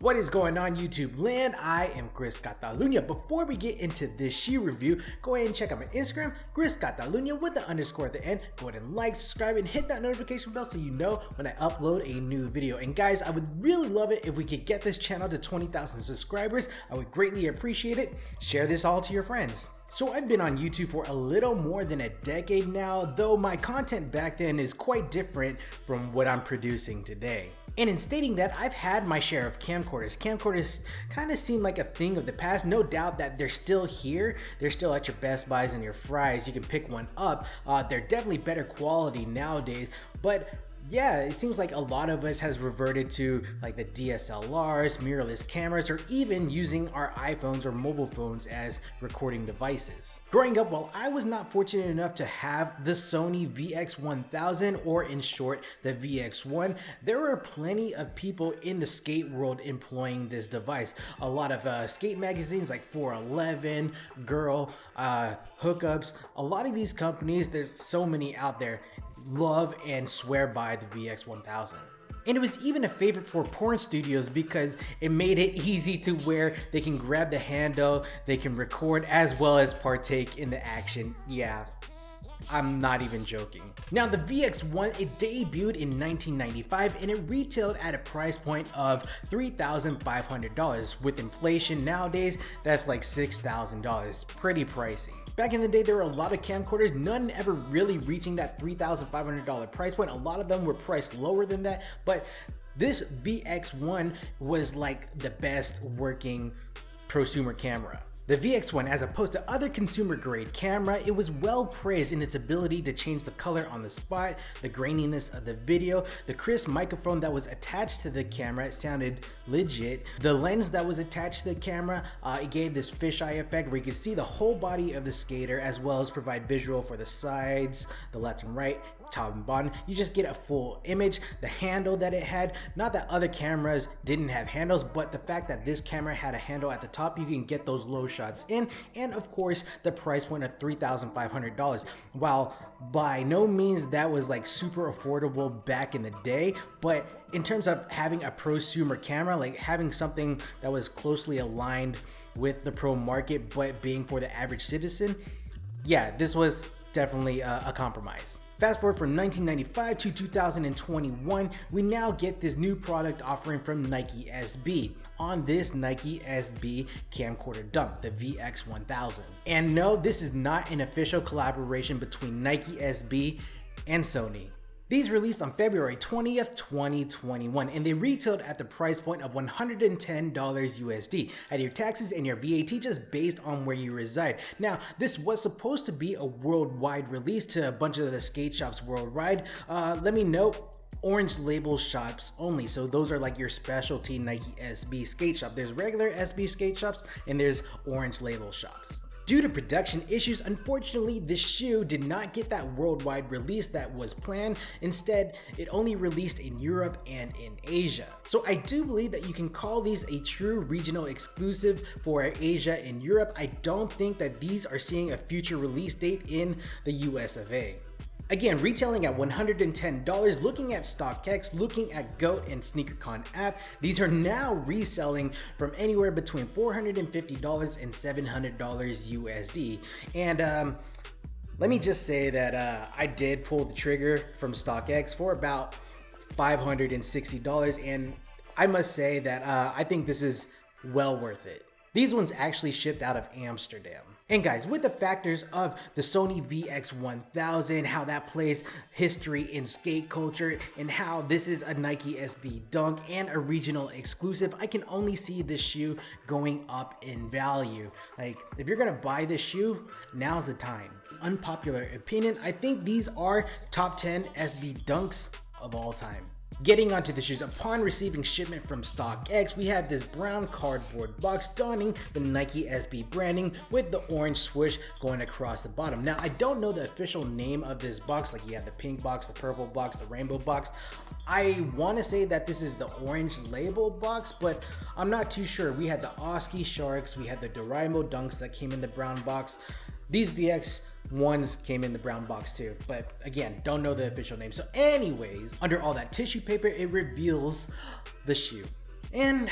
What is going on YouTube land? I am ChrisCataluna. Before we get into this shoe review, go ahead and check out my Instagram, ChrisCataluna with the underscore at the end. Go ahead and like, subscribe, and hit that notification bell so you know when I upload a new video. And guys, I would really love it if we could get this channel to 20,000 subscribers. I would greatly appreciate it. Share this all to your friends. So I've been on YouTube for a little more than a decade now, though my content back then is quite different from what I'm producing today. And in stating that, I've had my share of camcorders. Camcorders kind of seem like a thing of the past. No doubt that they're still here. They're still at your Best Buys and your Fry's. You can pick one up. They're definitely better quality nowadays, but yeah, it seems like a lot of us has reverted to like the DSLRs, mirrorless cameras, or even using our iPhones or mobile phones as recording devices. Growing up, while I was not fortunate enough to have the Sony VX1000, or in short, the VX1, there were plenty of people in the skate world employing this device. A lot of skate magazines like 411, Girl, Hookups, a lot of these companies, there's so many out there, love and swear by the VX1000. And it was even a favorite for porn studios because it made it easy to where they can grab the handle, they can record as well as partake in the action. Yeah, I'm not even joking. Now the VX1, it debuted in 1995 and it retailed at a price point of $3,500. With inflation nowadays, that's like $6,000. Pretty pricey. Back in the day, there were a lot of camcorders, none ever really reaching that $3,500 price point. A lot of them were priced lower than that, but this VX1 was like the best working prosumer camera. The VX1, as opposed to other consumer grade camera, it was well praised in its ability to change the color on the spot, the graininess of the video, the crisp microphone that was attached to the camera, it sounded legit. The lens that was attached to the camera, it gave this fisheye effect where you could see the whole body of the skater as well as provide visual for the sides, the left and right, top and bottom. You just get a full image. The handle that it had, not that other cameras didn't have handles, but the fact that this camera had a handle at the top, you can get those low shots in. And of course, the price point of $3,500. While by no means that was like super affordable back in the day, but in terms of having a prosumer camera, like having something that was closely aligned with the pro market but being for the average citizen, yeah, this was definitely a compromise. Fast forward from 1995 to 2021, we now get this new product offering from Nike SB on this Nike SB camcorder dunk, the VX1000. And no, this is not an official collaboration between Nike SB and Sony. These released on February 20th, 2021, and they retailed at the price point of $110 USD at your taxes and your VAT just based on where you reside. Now, this was supposed to be a worldwide release to a bunch of the skate shops worldwide. Let me note, orange label shops only. So those are like your specialty Nike SB skate shop. There's regular SB skate shops and there's orange label shops. Due to production issues, unfortunately, this shoe did not get that worldwide release that was planned. Instead, it only released in Europe and in Asia. So I do believe that you can call these a true regional exclusive for Asia and Europe. I don't think that these are seeing a future release date in the US of A. Again, retailing at $110, looking at StockX, looking at GOAT and SneakerCon app, these are now reselling from anywhere between $450 and $700 USD. And let me just say that I did pull the trigger from StockX for about $560, and I must say that I think this is well worth it. These ones actually shipped out of Amsterdam. And guys, with the factors of the Sony VX1000, how that plays history in skate culture, and how this is a Nike SB dunk and a regional exclusive, I can only see this shoe going up in value. Like, if you're gonna buy this shoe, now's the time. Unpopular opinion, I think these are top 10 SB dunks of all time. Getting onto the shoes, upon receiving shipment from StockX, we have this brown cardboard box donning the Nike SB branding with the orange swoosh going across the bottom. Now, I don't know the official name of this box, like you have the pink box, the purple box, the rainbow box. I want to say that this is the orange label box, but I'm not too sure. We had the Oski Sharks, we had the Doraemon Dunks that came in the brown box. These VX1s came in the brown box too, but again, don't know the official name. So anyways, under all that tissue paper, it reveals the shoe. And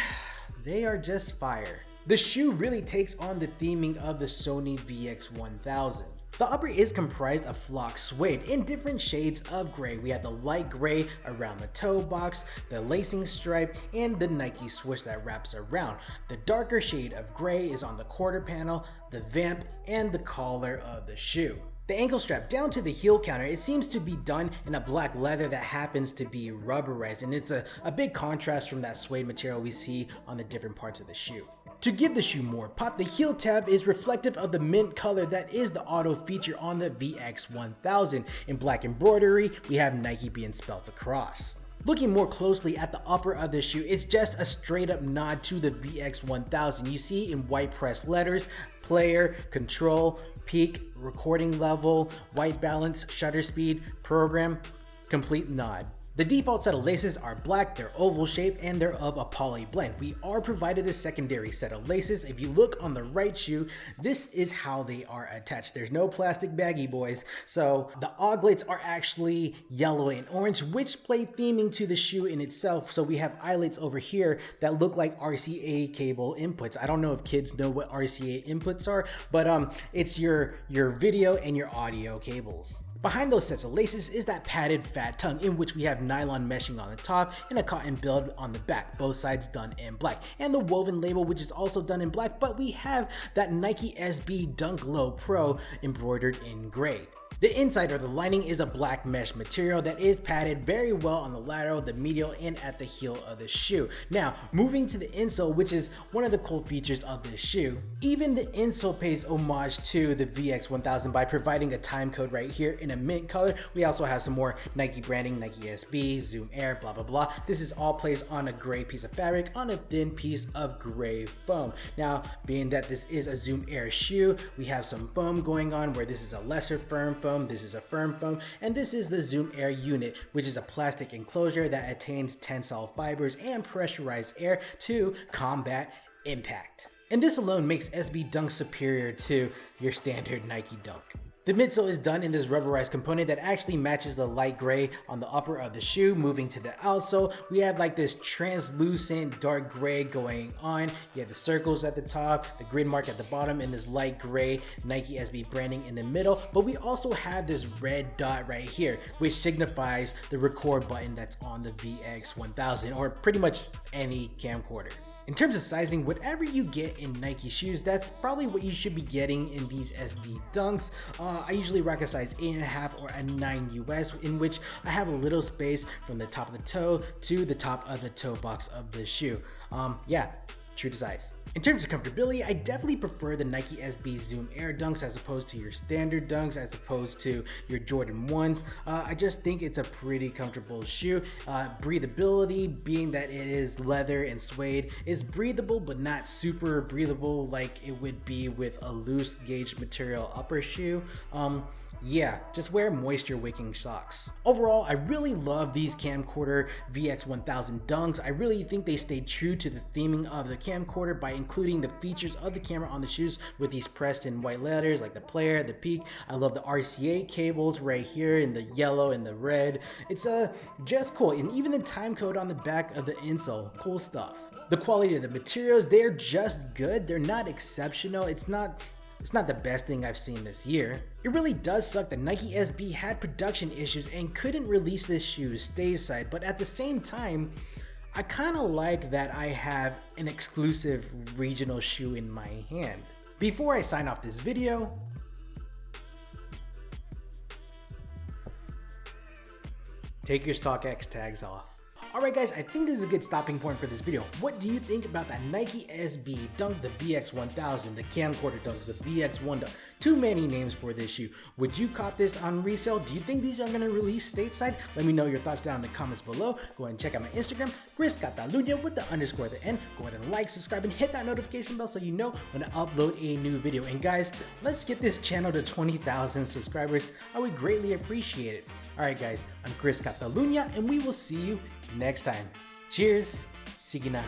they are just fire. The shoe really takes on the theming of the Sony VX1000. The upper is comprised of flock suede in different shades of gray. We have the light gray around the toe box, the lacing stripe, and the Nike swoosh that wraps around. The darker shade of gray is on the quarter panel, the vamp, and the collar of the shoe. The ankle strap down to the heel counter, it seems to be done in a black leather that happens to be rubberized, and it's a big contrast from that suede material we see on the different parts of the shoe. To give the shoe more pop, the heel tab is reflective of the mint color that is the auto feature on the VX1000. In black embroidery, we have Nike being spelled across. Looking more closely at the upper of the shoe, it's just a straight up nod to the VX1000. You see in white pressed letters, player, control, peak, recording level, white balance, shutter speed, program, complete nod. The default set of laces are black, they're oval shaped, and they're of a poly blend. We are provided a secondary set of laces. If you look on the right shoe, this is how they are attached. There's no plastic baggy boys. So the eyelets are actually yellow and orange, which play theming to the shoe in itself. So we have eyelets over here that look like RCA cable inputs. I don't know if kids know what RCA inputs are, but it's your video and your audio cables. Behind those sets of laces is that padded fat tongue, in which we have nylon meshing on the top and a cotton build on the back, both sides done in black, and the woven label, which is also done in black, but we have that Nike SB Dunk Low Pro embroidered in gray. The inside or the lining is a black mesh material that is padded very well on the lateral, the medial, and at the heel of the shoe. Now, moving to the insole, which is one of the cool features of this shoe. Even the insole pays homage to the VX1000 by providing a time code right here in a mint color. We also have some more Nike branding, Nike SB, Zoom Air, blah, blah, blah. This is all placed on a gray piece of fabric on a thin piece of gray foam. Now, being that this is a Zoom Air shoe, we have some foam going on where this is a lesser firm foam, this is a firm foam, and this is the Zoom Air unit, which is a plastic enclosure that attains tensile fibers and pressurized air to combat impact. And this alone makes SB Dunk superior to your standard Nike Dunk. The midsole is done in this rubberized component that actually matches the light gray on the upper of the shoe. Moving to the outsole, we have like this translucent dark gray going on. You have the circles at the top, the grid mark at the bottom, and this light gray Nike SB branding in the middle. But we also have this red dot right here, which signifies the record button that's on the VX1000, or pretty much any camcorder. In terms of sizing, whatever you get in Nike shoes, that's probably what you should be getting in these SB Dunks. I usually rock a size 8.5 or a 9 US, in which I have a little space from the top of the toe to the top of the toe box of the shoe. Yeah, true to size. In terms of comfortability, I definitely prefer the Nike SB Zoom Air Dunks as opposed to your standard Dunks, as opposed to your Jordan 1s. I just think it's a pretty comfortable shoe. Breathability, being that it is leather and suede, is breathable but not super breathable like it would be with a loose gauge material upper shoe. Yeah, just wear moisture wicking socks. Overall, I really love these camcorder VX1000 Dunks. I really think they stayed true to the theming of the camcorder by including the features of the camera on the shoes with these pressed in white letters like the player, the peak. I love the RCA cables right here in the yellow and the red. It's just cool, and even the time code on the back of the insole, cool stuff. The quality of the materials, they're just good. They're not exceptional. It's not the best thing I've seen this year. It really does suck that Nike SB had production issues and couldn't release this shoe stateside, but at the same time, I kind of like that I have an exclusive regional shoe in my hand. Before I sign off this video, take your StockX tags off. Alright guys, I think this is a good stopping point for this video. What do you think about that Nike SB Dunk, the VX1000, the camcorder Dunks, the VX1 Dunk? Too many names for this shoe. Would you cop this on resale? Do you think these are going to release stateside? Let me know your thoughts down in the comments below. Go ahead and check out my Instagram, ChrisCataluna with the underscore at the end. Go ahead and like, subscribe, and hit that notification bell so you know when I upload a new video. And guys, let's get this channel to 20,000 subscribers. I would greatly appreciate it. Alright guys, I'm ChrisCataluna and we will see you next time. Cheers. Sige na.